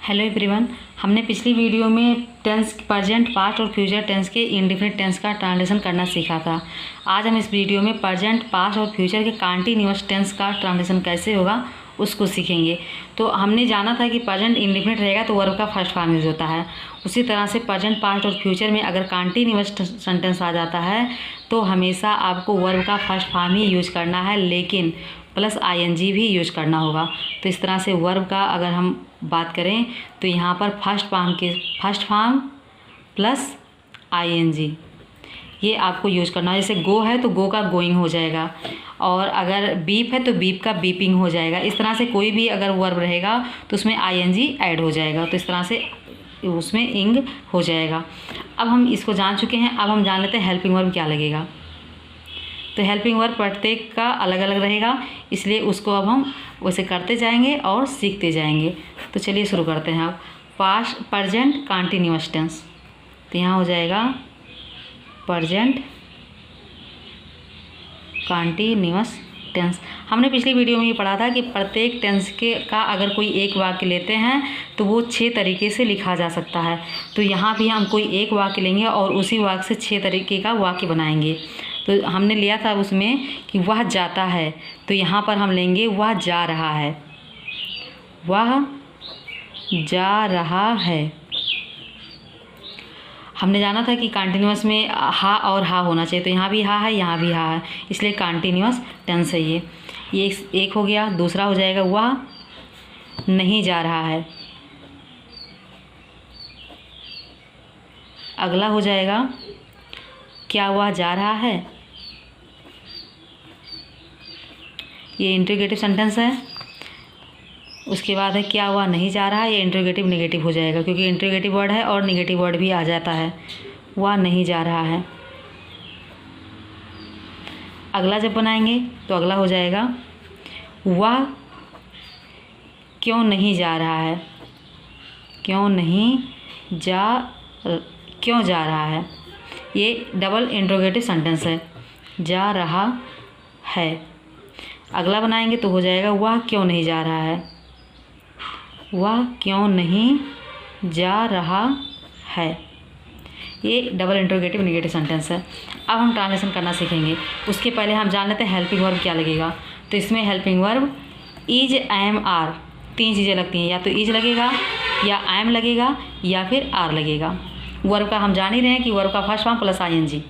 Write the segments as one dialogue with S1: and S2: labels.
S1: Hello everyone. हमने पिछली video में टेंस, प्रेजेंट, पास्ट और फ्यूचर टेंस के इंडेफिनिट टेंस का ट्रांसलेशन करना सीखा था। आज हम इस वीडियो में प्रेजेंट, पास्ट और फ्यूचर के कंटीन्यूअस टेंस का ट्रांसलेशन कैसे होगा उसको सीखेंगे। तो हमने जाना था कि प्रेजेंट इंडेफिनिट रहेगा तो वर्ब का फर्स्ट फॉर्म यूज होता है। उसी तरह से प्रेजेंट, पास्ट और फ्यूचर में अगर कंटीन्यूअस सेंटेंस आ जाता है तो हमेशा आपको वर्ब का फर्स्ट फॉर्म ही यूज करना है, लेकिन प्लस आईएनजी भी यूज करना होगा। तो इस तरह से वर्ब का अगर हम बात करें तो यहाँ पर फर्स्ट फॉर्म प्लस आईएनजी ये आपको यूज करना है। जैसे गो है तो गो का गोइंग हो जाएगा, और अगर बीप है तो बीप का बीपिंग हो जाएगा। इस तरह से कोई भी अगर वर्ब रहेगा तो उसमें आईएनजी ऐड हो जाएगा, तो इस तरह से उसमें इंग हो जाएगा। अब हम इसको जान चुके हैं, अब हम जान लेते हैं हेल्पिंग वर्ब क्या लगेगा। तो हेल्पिंग वर्ब प्रत्येक का अलग अलग रहेगा, इसलिए उसको अब हम वैसे करते जाएंगे और सीखते जाएंगे। तो चलिए शुरू करते हैं। अब पास्ट, प्रेजेंट कंटीन्यूअस टेंस, तो यहाँ हो जाएगा प्रेजेंट कंटीन्यूअस टेंस। हमने पिछली वीडियो में ये पढ़ा था कि प्रत्येक टेंस के का अगर कोई एक वाक्य लेते हैं तो वो 6 तरीके से लिखा जा सकता है। तो यहाँ भी हम कोई एक वाक्य लेंगे और उसी वाक्य से 6 तरीके का वाक्य बनाएंगे। तो हमने लिया था उसमें कि वह जाता है, तो यहाँ पर हम लेंगे वह जा रहा है, वह जा रहा है। हमने जाना था कि कंटीन्यूअस में हा और हा होना चाहिए, तो यहाँ भी हा है, यहाँ भी हा है, इसलिए कंटीन्यूअस टेंस है ये एक हो गया। दूसरा हो जाएगा वह नहीं जा रहा है। अगला हो जाएगा क्या वह जा रहा है, ये इंट्रोगेटिव सेंटेंस है। उसके बाद है क्या वह नहीं जा रहा है, ये इंट्रोगेटिव नेगेटिव हो जाएगा, क्योंकि इंट्रोगेटिव वर्ड है और नेगेटिव वर्ड भी आ जाता है। वह नहीं जा रहा है। अगला जब बनाएंगे तो अगला हो जाएगा वह क्यों नहीं जा रहा है, क्यों जा रहा है, ये डबल इंट्रोगेटिव सेंटेंस है, जा रहा है। अगला बनाएंगे तो हो जाएगा वह क्यों नहीं जा रहा है, वह क्यों नहीं जा रहा है, ये डबल इंट्रोगेटिव नेगेटिव सेंटेंस है। अब हम ट्रांसलेशन करना सीखेंगे। उसके पहले हम जान लेते हैं हेल्पिंग वर्ब क्या लगेगा। तो इसमें helping verb is, am, are 3 चीज़ें लगती हैं। या तो इज लगेगा, या एम लगेगा, या फिर आर लगेगा। वर्ब का हम जान ही रहे हैं कि वर्ब का फर्स्ट फॉर्म प्लस आईएनजी।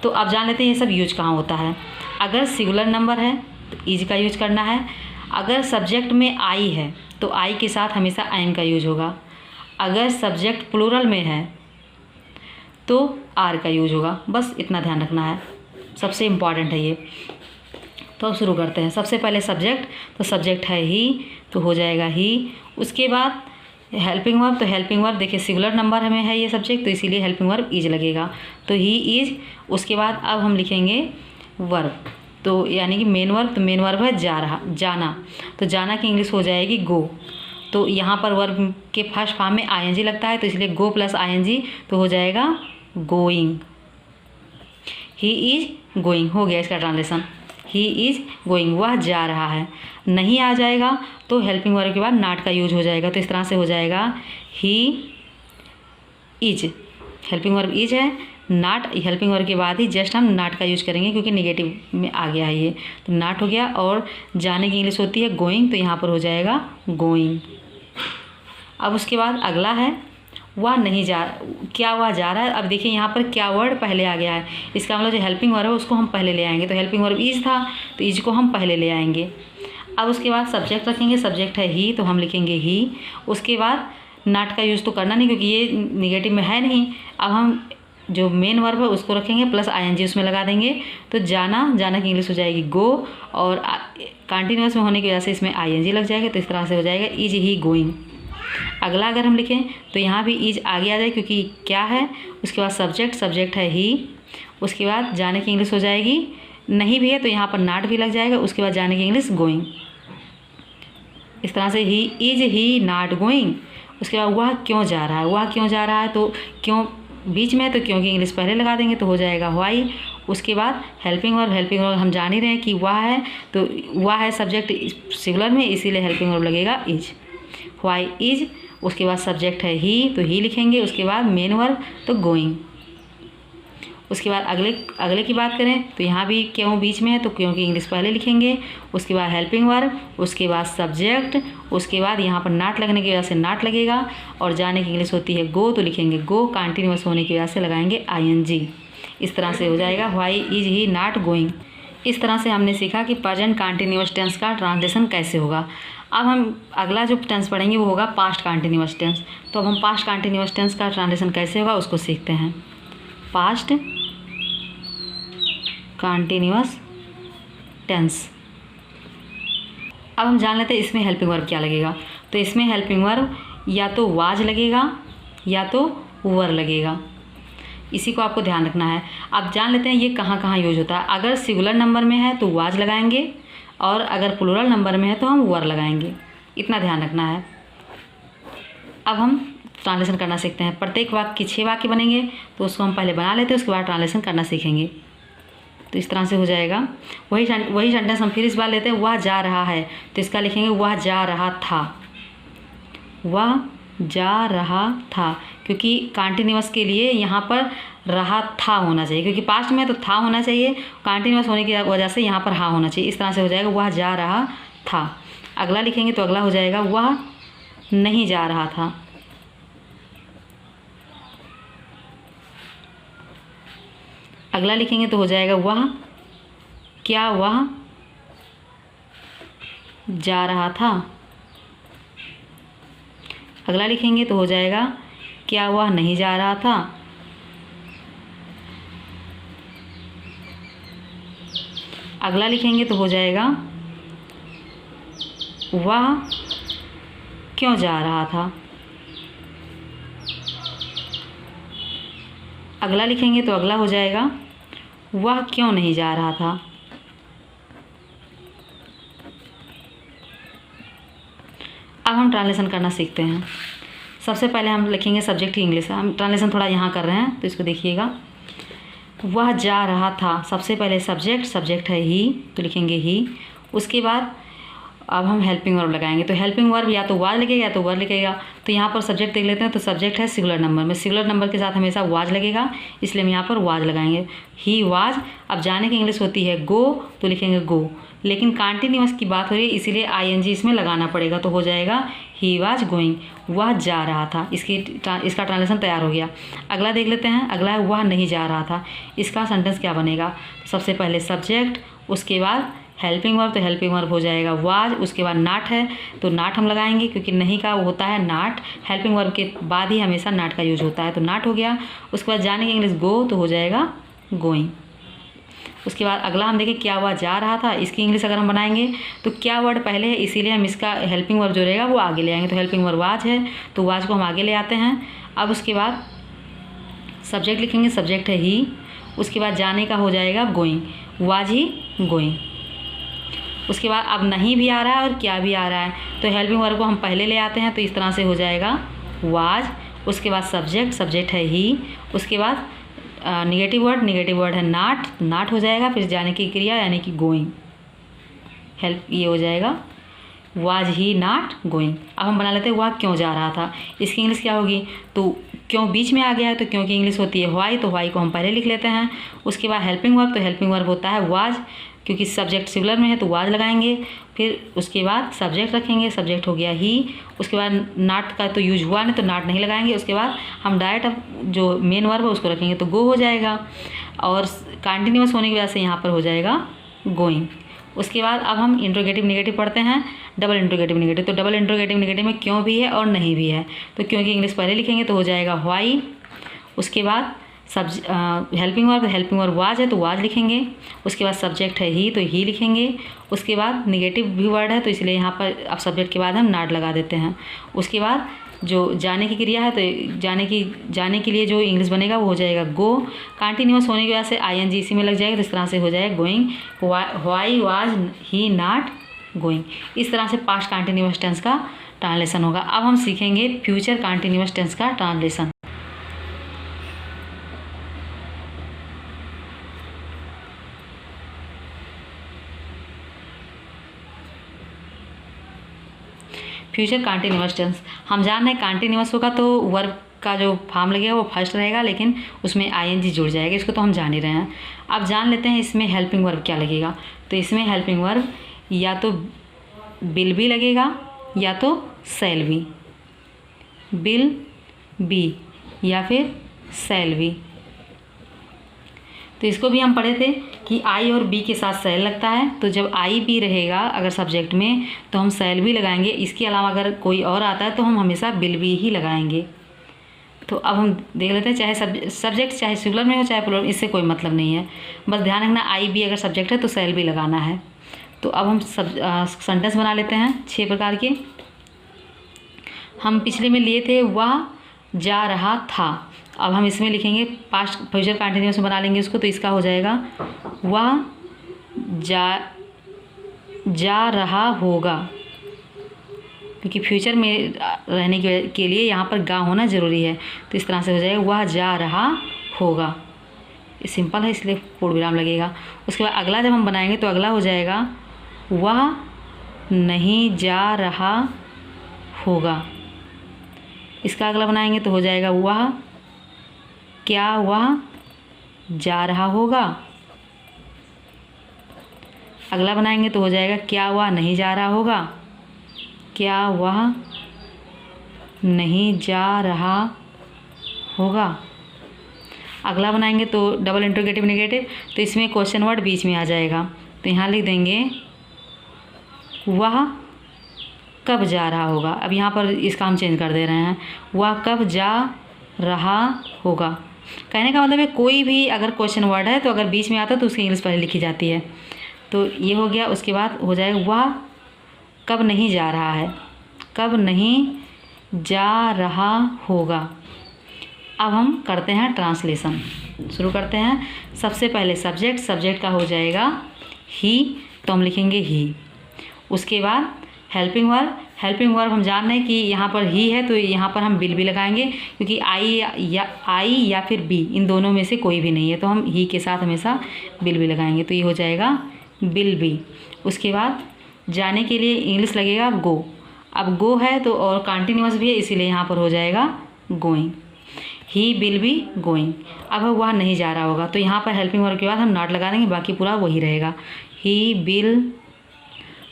S1: तो अब जान लेते हैं ये सब यूज कहाँ होता है। अगर सिंगुलर नंबर है तो इज का यूज करना है। अगर सब्जेक्ट में आई है तो आई के साथ हमेशा एम का यूज होगा। अगर सब्जेक्ट प्लूरल में है तो आर का यूज होगा। बस इतना ध्यान रखना है, सबसे इम्पॉर्टेंट है ये। तो अब शुरू करते हैं। सबसे पहले सब्जेक्ट, तो सब्जेक्ट है ही, तो हो जाएगा ही। उसके बाद हेल्पिंग वर्ब, तो हेल्पिंग वर्ब देखिए सिंगुलर नंबर हमें है ये सब्जेक्ट, तो इसीलिए हेल्पिंग वर्ब इज लगेगा, तो ही इज। उसके बाद अब हम लिखेंगे वर्ब, तो यानी कि मेन वर्ब, तो मेन वर्ब है जाना, तो जाना की इंग्लिश हो जाएगी गो। तो यहाँ पर वर्ब के फर्स्ट फॉर्म में आईएनजी लगता है, तो इसलिए गो प्लस आईएनजी तो हो जाएगा गोइंग। ही इज गोइंग हो गया इसका ट्रांसलेशन, ही इज गोइंग, वह जा रहा है। नहीं आ जाएगा तो हेल्पिंग वर्ब के बाद नॉट का यूज हो जाएगा, तो इस तरह से हो जाएगा he is. Helping verb is है, नॉट हेल्पिंग वर्ब के बाद ही जस्ट हम नॉट का यूज करेंगे, क्योंकि नेगेटिव में आ गया है ये, तो नॉट हो गया। और जाने की इंग्लिश होती है गोइंग, तो यहाँ पर हो जाएगा गोइंग। अब उसके बाद अगला है वह नहीं जा, क्या वह जा रहा है। अब देखिए यहाँ पर क्या वर्ड पहले आ गया है, इसका मतलब जो हेल्पिंग वर्ब है उसको हम पहले ले आएंगे। तो हेल्पिंग वर्ब इज था, तो इज को हम पहले ले आएंगे। अब उसके बाद सब्जेक्ट रखेंगे, सब्जेक्ट है ही, तो हम लिखेंगे ही। उसके बाद नॉट का यूज़ तो करना नहीं, क्योंकि ये निगेटिव में है नहीं। अब हम जो मेन वर्ब है उसको रखेंगे, प्लस आईएनजी उसमें लगा देंगे, तो जाना की इंग्लिश हो जाएगी गो, और कंटिन्यूअस में होने की वजह से इसमें आईएनजी लग जाएगा, तो इस तरह से हो जाएगा इज ही गोइंग। अगला अगर हम लिखें तो यहाँ भी इज आगे आ जाए, क्योंकि क्या है। उसके बाद सब्जेक्ट है ही। उसके बाद जाने की इंग्लिश हो जाएगी, नहीं भी है तो यहाँ पर नॉट भी लग जाएगा। उसके बाद जाने की इंग्लिश गोइंग। इस तरह से he is he not going. उसके बाद वह क्यों जा रहा है, वह क्यों जा रहा है, तो क्यों बीच में है तो क्यों की इंग्लिश पहले लगा देंगे, तो हो जाएगा व्हाई। उसके बाद हेल्पिंग वर्ब हम जान ही रहे हैं कि वह है, तो वह है सब्जेक्ट सिंगुलर में, इसीलिए हेल्पिंग वर्ब लगेगा इज। व्हाई इज उसके बाद सब्जेक्ट है ही तो ही लिखेंगे, उसके बाद मेन वर्ब तो गोइंग। उसके बाद अगले की बात करें तो यहाँ भी क्यों बीच में है तो क्यों की इंग्लिश पहले लिखेंगे, उसके बाद हेल्पिंग वर्ब, उसके बाद सब्जेक्ट, उसके बाद यहाँ पर नाट लगने की वजह से नाट लगेगा, और जाने की इंग्लिश होती है गो तो लिखेंगे गो, कंटिन्यूअस होने की वजह से लगाएंगे ING। इस तरह से हो जाएगा why is he not going. इस तरह से हमने सीखा कि प्रेजेंट कंटिन्यूअस टेंस का ट्रांसलेशन कैसे होगा। अब हम अगला जो टेंस पढ़ेंगे वो होगा पास्ट कंटिन्यूअस टेंस। तो अब हम पास्ट कंटिन्यूअस टेंस का ट्रांसलेशन कैसे होगा उसको सीखते हैं। Past continuous tense. अब हम जान लेते हैं इसमें हेल्पिंग वर्ब क्या लगेगा। तो इसमें हेल्पिंग वर्ब या तो वाज लगेगा या तो वर लगेगा, इसी को आपको ध्यान रखना है। अब जान लेते हैं ये कहाँ कहाँ यूज होता है। अगर सिंगुलर नंबर में है तो वाज लगाएंगे, और अगर प्लूरल नंबर में है तो हम वर लगाएंगे, इतना ध्यान रखना है। अब हम ट्रांसलेशन करना सीखते हैं। प्रत्येक वाक्य के 6 वाक्य बनेंगे तो उसको हम पहले बना लेते हैं, उसके बाद ट्रांसलेशन करना सीखेंगे। तो इस तरह से हो जाएगा। वही सेंटेंस हम फिर इस बार लेते हैं। वह जा रहा है तो इसका लिखेंगे वह जा रहा था, वह जा रहा था, क्योंकि कंटिन्यूअस के लिए यहाँ पर रहा था होना चाहिए, क्योंकि पास्ट में तो था होना चाहिए, कंटिन्यूअस होने की वजह से यहाँ पर हा होना चाहिए। इस तरह से हो जाएगा वह जा रहा था। अगला लिखेंगे तो अगला हो जाएगा वह नहीं जा रहा था, अगला लिखेंगे तो हो जाएगा वह क्या वह जा रहा था, अगला लिखेंगे तो हो जाएगा क्या वह नहीं जा रहा था, अगला लिखेंगे तो हो जाएगा वह क्यों जा रहा था, अगला लिखेंगे तो अगला हो जाएगा वह क्यों नहीं जा रहा था। अब हम ट्रांसलेशन करना सीखते हैं। सबसे पहले हम लिखेंगे सब्जेक्ट की इंग्लिश। हम ट्रांसलेशन थोड़ा यहाँ कर रहे हैं तो इसको देखिएगा। वह जा रहा था, सबसे पहले सब्जेक्ट है ही तो लिखेंगे ही। उसके बाद अब हम हेल्पिंग वर्ब लगाएंगे। तो हेल्पिंग वर्ब या तो वाज लगेगा या तो वर लगेगा। तो यहाँ पर सब्जेक्ट देख लेते हैं। तो सब्जेक्ट है सिंगुलर नंबर में, सिंगुलर नंबर के साथ हमेशा वाज लगेगा, इसलिए हम यहाँ पर वाज लगाएंगे। He was. अब जाने की इंग्लिश होती है गो तो लिखेंगे गो, लेकिन कंटिन्यूअस की बात हो रही है इसीलिए ING इसमें लगाना पड़ेगा। तो हो जाएगा ही वाज गोइंग, वह जा रहा था। इसका ट्रांसलेशन तैयार हो गया। अगला देख लेते हैं। अगला है वह नहीं जा रहा था। इसका सेंटेंस क्या बनेगा। सबसे पहले सब्जेक्ट, उसके बाद हेल्पिंग वर्ब, तो हेल्पिंग वर्ब हो जाएगा वाज। उसके बाद नाट है तो नाट हम लगाएंगे, क्योंकि नहीं का वो होता है नाट। हेल्पिंग वर्ब के बाद ही हमेशा नाट का यूज होता है, तो नाट हो गया। उसके बाद जाने की इंग्लिश गो तो हो जाएगा गोइंग। उसके बाद अगला हम देखें क्या हुआ जा रहा था। इसकी इंग्लिश अगर हम बनाएंगे तो क्या वर्ड पहले है, इसीलिए हम इसका हेल्पिंग वर्ब जो रहेगा वो आगे ले आएंगे। तो हेल्पिंग वर्ब वाज है तो वाज को हम आगे ले आते हैं। अब उसके बाद सब्जेक्ट लिखेंगे, सब्जेक्ट है ही। उसके बाद जाने का हो जाएगा गोइंग, वाज ही गोइंग। उसके बाद अब नहीं भी आ रहा है और क्या भी आ रहा है, तो हेल्पिंग वर्ब को हम पहले ले आते हैं। तो इस तरह से हो जाएगा वाज। उसके बाद सब्जेक्ट है ही। उसके बाद निगेटिव वर्ड है नाट हो जाएगा। फिर जाने की क्रिया यानी कि गोइंग, हेल्प, ये हो जाएगा वाज ही नॉट गोइंग। अब हम बना लेते हैं वह क्यों जा रहा था। इसकी इंग्लिश क्या होगी। तो क्यों बीच में आ गया है तो क्यों की इंग्लिश होती है व्हाई, तो व्हाई को हम पहले लिख लेते हैं। उसके बाद हेल्पिंग वर्ब, तो हेल्पिंग वर्ब होता है वाज, क्योंकि सब्जेक्ट सिंगुलर में है तो वाज लगाएंगे। फिर उसके बाद सब्जेक्ट रखेंगे, सब्जेक्ट हो गया ही। उसके बाद नाट का तो यूज हुआ नहीं तो नाट नहीं लगाएंगे। उसके बाद हम डायरेक्ट जो मेन वर्ब है उसको रखेंगे तो गो हो जाएगा, और कंटिन्यूअस होने की वजह से यहाँ पर हो जाएगा गोइंग। उसके बाद अब हम इंट्रोगेटिव नेगेटिव पढ़ते हैं, डबल इंट्रोगेटिव नेगेटिव। तो डबल इंट्रोगेटिव नेगेटिव में क्यों भी है और नहीं भी है, तो क्यों की इंग्लिश पहले लिखेंगे तो हो जाएगा व्हाई। उसके बाद हेल्पिंग वर्ब वाज है तो वाज लिखेंगे। उसके बाद सब्जेक्ट है ही तो ही लिखेंगे। उसके बाद निगेटिव भी वर्ड है तो इसलिए यहाँ पर अब सब्जेक्ट के बाद हम नॉट लगा देते हैं। उसके बाद जो जाने की क्रिया है तो जाने के लिए जो इंग्लिश बनेगा वो हो जाएगा गो। कंटिन्यूअस होने की वजह से ING इसी में लग जाएगा, तो इस तरह से हो जाएगा going, why was he not going. इस तरह से पास्ट कंटिन्यूअस टेंस का ट्रांसलेशन होगा। अब हम सीखेंगे फ्यूचर कंटिन्यूअस टेंस का ट्रांसलेशन। फ्यूचर कंटिन्यूअस टेंस, हम जान रहे हैं कंटिन्यूअस होगा तो वर्ब का जो फॉर्म लगेगा वो फर्स्ट रहेगा, लेकिन उसमें आईएनजी जुड़ जाएगा, इसको तो हम जान ही रहे हैं। अब जान लेते हैं इसमें हेल्पिंग वर्ब क्या लगेगा। तो इसमें हेल्पिंग वर्ब या तो विल बी लगेगा या तो शैल बी, विल बी या फिर शैल बी। तो इसको भी हम पढ़े थे कि आई और बी के साथ शैल लगता है, तो जब आई बी रहेगा अगर सब्जेक्ट में तो हम शैल बी लगाएंगे। इसके अलावा अगर कोई और आता है तो हम हमेशा विल बी ही लगाएंगे। तो अब हम देख लेते हैं, चाहे सब्जेक्ट चाहे सिंगुलर में हो चाहे प्लूरल, इससे कोई मतलब नहीं है, बस ध्यान रखना आई बी अगर सब्जेक्ट है तो शैल बी लगाना है। तो अब हम सेंटेंस बना लेते हैं 6 प्रकार के। हम पिछले में लिए थे वह जा रहा था, अब हम इसमें लिखेंगे पास्ट फ्यूचर कंटिन्यूअस बना लेंगे उसको। तो इसका हो जाएगा वह जा रहा होगा, क्योंकि फ्यूचर में रहने के लिए यहाँ पर गा होना ज़रूरी है। तो इस तरह से हो जाएगा वह जा रहा होगा, ये सिंपल है इसलिए पूर्ण विराम लगेगा। उसके बाद अगला जब हम बनाएंगे तो अगला हो जाएगा वह नहीं जा रहा होगा। इसका अगला बनाएंगे तो हो जाएगा वह क्या वह जा रहा होगा। अगला बनाएंगे तो हो जाएगा क्या वह नहीं जा रहा होगा, क्या वह नहीं जा रहा होगा। अगला बनाएंगे तो डबल इंट्रोगेटिव नेगेटिव, तो इसमें क्वेश्चन वर्ड बीच में आ जाएगा। तो यहाँ लिख देंगे वह कब जा रहा होगा। अब यहाँ पर इसका हम चेंज कर दे रहे हैं, वह कब जा रहा होगा। कहने का मतलब है कोई भी अगर क्वेश्चन वर्ड है तो अगर बीच में आता है तो उसकी इंग्लिश पहले लिखी जाती है। तो ये हो गया। उसके बाद हो जाएगा वह कब नहीं जा रहा है, कब नहीं जा रहा होगा। अब हम करते हैं ट्रांसलेशन, शुरू करते हैं। सबसे पहले सब्जेक्ट का हो जाएगा ही, तो हम लिखेंगे ही। उसके बाद हेल्पिंग वर्ब हम जान रहे हैं कि यहाँ पर ही है तो यहाँ पर हम विल भी लगाएंगे, क्योंकि आई या फिर बी इन दोनों में से कोई भी नहीं है, तो हम ही के साथ हमेशा विल भी लगाएंगे। तो ये हो जाएगा विल बी। उसके बाद जाने के लिए इंग्लिश लगेगा गो। अब गो है तो और कंटिन्यूअस भी है, इसीलिए यहाँ पर हो जाएगा going, he will be going. अब वह नहीं जा रहा होगा, तो यहाँ पर हेल्पिंग वर्ब के बाद हम नॉट लगा देंगे, बाकी पूरा वही रहेगा ही विल।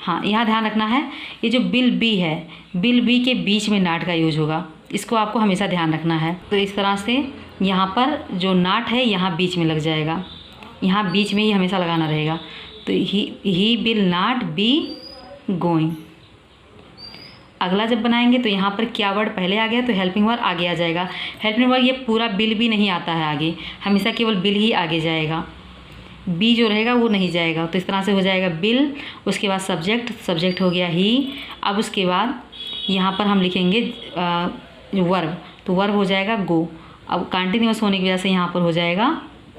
S1: हाँ, यहाँ ध्यान रखना है, ये जो विल बी है, विल बी के बीच में नॉट का यूज होगा, इसको आपको हमेशा ध्यान रखना है। तो इस तरह से यहाँ पर जो नॉट है यहाँ बीच में लग जाएगा, यहाँ बीच में ही हमेशा लगाना रहेगा। तो he will not be going. अगला जब बनाएंगे तो यहाँ पर क्या वर्ड पहले आ गया तो हेल्पिंग वर्ब आगे आ जाएगा। हेल्पिंग वर्ब ये पूरा विल भी नहीं आता है आगे, हमेशा केवल विल ही आगे जाएगा, बी जो रहेगा वो नहीं जाएगा। तो इस तरह से हो जाएगा बिल। उसके बाद सब्जेक्ट हो गया ही। अब उसके बाद यहाँ पर हम लिखेंगे वर्ब, तो वर्ब हो जाएगा गो। अब कंटिन्यूअस होने की वजह से यहाँ पर हो जाएगा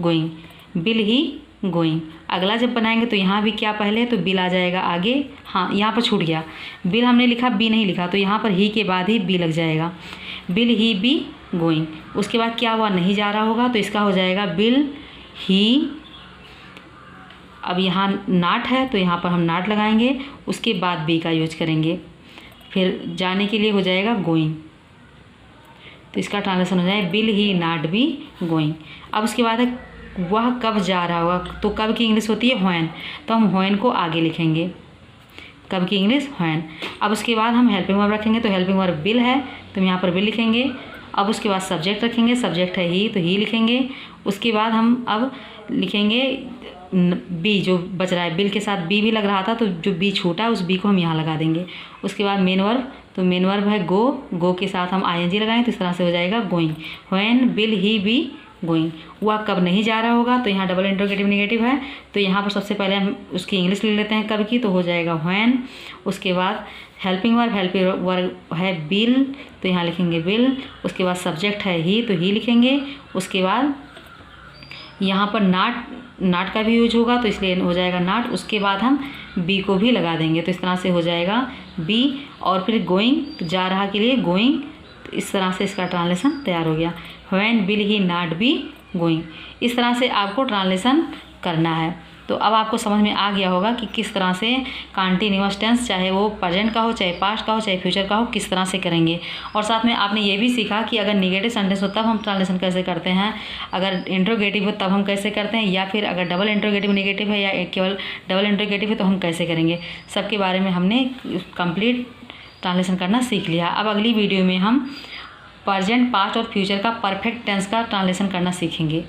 S1: गोइंग, बिल ही गोइंग। अगला जब बनाएंगे तो यहाँ भी क्या पहले है तो बिल आ जाएगा आगे। हाँ, यहाँ पर छूट गया, बिल हमने लिखा बी नहीं लिखा, तो यहाँ पर ही के बाद ही बी लग जाएगा, बिल ही बी गोइंग। उसके बाद क्या हुआ नहीं जा रहा होगा, तो इसका हो जाएगा बिल ही। अब यहाँ नॉट है तो यहाँ पर हम नॉट लगाएंगे, उसके बाद बी का यूज करेंगे। फिर जाने के लिए हो जाएगा गोइंग, तो इसका ट्रांसलेशन हो जाएगा bill he not be going. अब उसके बाद है वह कब जा रहा होगा, तो कब की इंग्लिश होती है व्हेन, तो हम व्हेन को आगे लिखेंगे, कब की इंग्लिश व्हेन। अब उसके बाद हम हेल्पिंग वर्ब रखेंगे, तो हेल्पिंग वर्ब बिल है तो हम यहाँ पर बिल लिखेंगे। अब उसके बाद सब्जेक्ट रखेंगे, सब्जेक्ट है ही तो ही लिखेंगे। उसके बाद हम अब लिखेंगे बी जो बच रहा है, बिल के साथ बी भी लग रहा था तो जो बी छूटा है उस बी को हम यहाँ लगा देंगे। उसके बाद मेन वर्ब, तो मेन वर्ब है गो के साथ हम आईएनजी लगाएं, तो इस तरह से हो जाएगा going, when bill he be going. वह कब नहीं जा रहा होगा, तो यहाँ डबल इंट्रोगेटिव नेगेटिव है, तो यहाँ पर सबसे पहले हम उसकी इंग्लिश ले लेते हैं कब की, तो हो जाएगा व्हेन। उसके बाद हेल्पिंग वर्ब है बिल, तो यहाँ लिखेंगे बिल। उसके बाद सब्जेक्ट है ही तो ही लिखेंगे। उसके बाद यहाँ पर नॉट का भी यूज होगा तो इसलिए हो जाएगा नॉट। उसके बाद हम बी को भी लगा देंगे, तो इस तरह से हो जाएगा बी। और फिर गोइंग, तो जा रहा के लिए गोइंग, तो इस तरह से इसका ट्रांसलेशन तैयार हो गया, when bill he not be going. इस तरह से आपको ट्रांसलेशन करना है। तो अब आपको समझ में आ गया होगा कि किस तरह से कंटीन्यूअस टेंस, चाहे वो प्रेजेंट का हो, चाहे पास्ट का हो, चाहे फ्यूचर का हो, किस तरह से करेंगे। और साथ में आपने ये भी सीखा कि अगर निगेटिव सेंटेंस हो तब हम ट्रांसलेशन कैसे करते हैं, अगर इंट्रोगेटिव हो तब हम कैसे करते हैं, या फिर अगर डबल इंट्रोगेटिव नेगेटिव है या केवल डबल इंट्रोगेटिव है तो हम कैसे करेंगे। सबके बारे में हमने कंप्लीट ट्रांसलेशन करना सीख लिया। अब अगली वीडियो में हम प्रेजेंट, पास्ट और फ्यूचर का परफेक्ट टेंस का ट्रांसलेशन करना सीखेंगे।